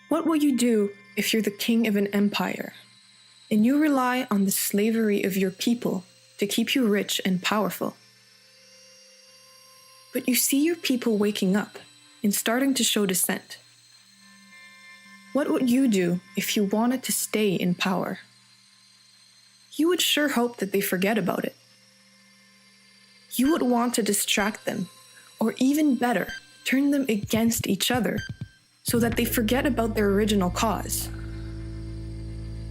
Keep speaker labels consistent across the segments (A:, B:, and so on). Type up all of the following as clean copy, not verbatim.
A: What will you do if you're the king of an empire and you rely on the slavery of your people to keep you rich and powerful? But you see your people waking up and starting to show dissent. What would you do if you wanted to stay in power? You would sure hope that they forget about it. You would want to distract them, or even better, turn them against each other, so that they forget about their original cause.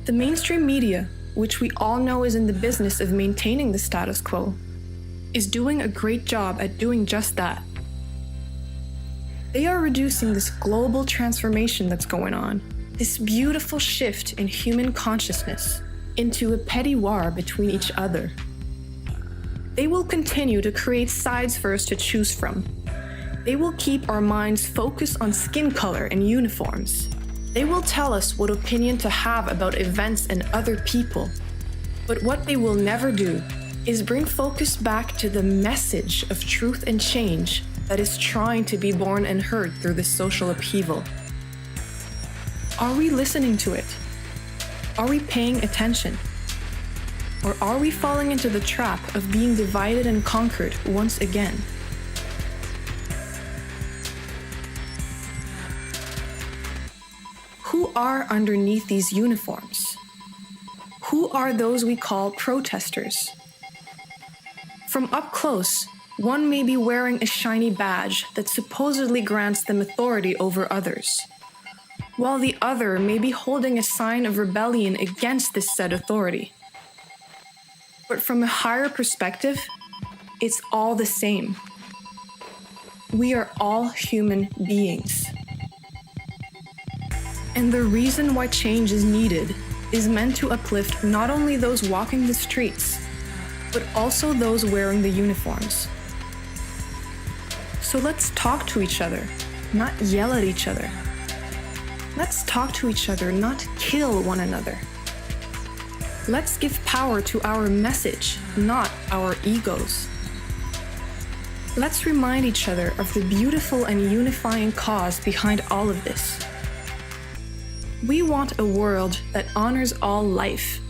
A: The mainstream media, which we all know is in the business of maintaining the status quo, is doing a great job at doing just that. They are reducing this global transformation that's going on, this beautiful shift in human consciousness, into a petty war between each other. They will continue to create sides for us to choose from. They will keep our minds focused on skin color and uniforms. They will tell us what opinion to have about events and other people. But what they will never do is bring focus back to the message of truth and change that is trying to be born and heard through this social upheaval. Are we listening to it? Are we paying attention? Or are we falling into the trap of being divided and conquered once again? Who are underneath these uniforms? Who are those we call protesters? From up close, one may be wearing a shiny badge that supposedly grants them authority over others, while the other may be holding a sign of rebellion against this said authority. But from a higher perspective, it's all the same. We are all human beings. And the reason why change is needed is meant to uplift not only those walking the streets, but also those wearing the uniforms. So let's talk to each other, not yell at each other. Let's talk to each other, not kill one another. Let's give power to our message, not our egos. Let's remind each other of the beautiful and unifying cause behind all of this. We want a world that honors all life.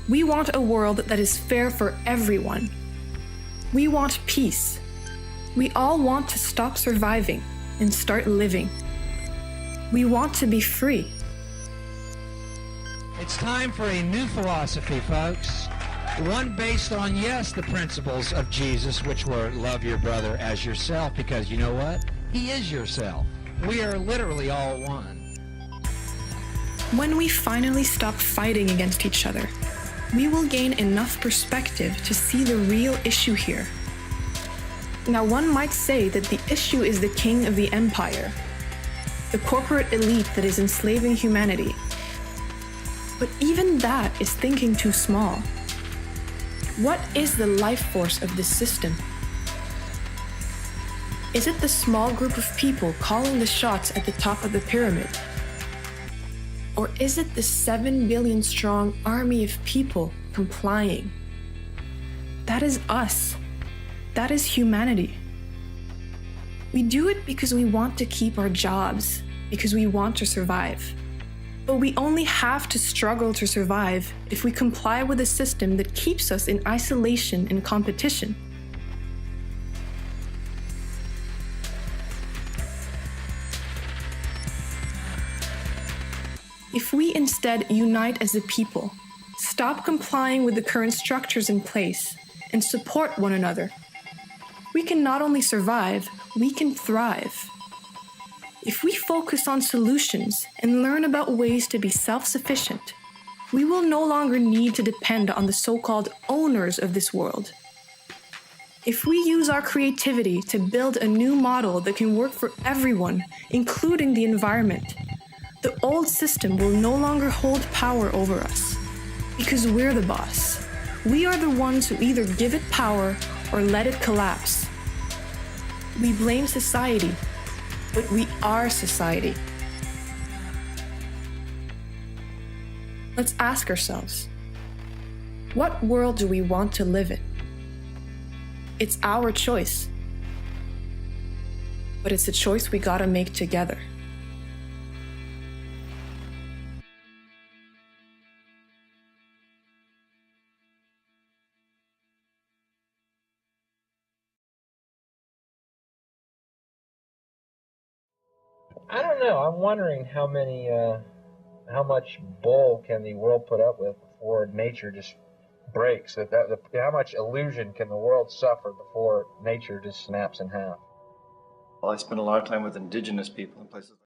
A: We want a world that is fair for everyone. We want peace. We all want to stop surviving and start living. We want to be free.
B: It's time for a new philosophy, folks. One based on, yes, the principles of Jesus, which were love your brother as yourself, because you know what? He is yourself. We are literally all one.
A: When we finally stop fighting against each other, we will gain enough perspective to see the real issue here. Now, one might say that the issue is the king of the empire, the corporate elite that is enslaving humanity. But even that is thinking too small. What is the life force of this system? Is it the small group of people calling the shots at the top of the pyramid? Or is it the 7 billion strong army of people complying? That is us. That is humanity. We do it because we want to keep our jobs, because we want to survive. But we only have to struggle to survive if we comply with a system that keeps us in isolation and competition. If we instead unite as a people, stop complying with the current structures in place, and support one another, we can not only survive, we can thrive. If we focus on solutions and learn about ways to be self-sufficient, we will no longer need to depend on the so-called owners of this world. If we use our creativity to build a new model that can work for everyone, including the environment, the old system will no longer hold power over us, because we're the boss. We are the ones who either give it power or let it collapse. We blame society, but we are society. Let's ask ourselves, what world do we want to live in? It's our choice, but it's a choice we gotta make together.
C: I don't know. I'm wondering how much bull can the world put up with before nature just breaks? How much illusion can the world suffer before nature just snaps in half?
D: Well, I spent a lot of time with indigenous people in places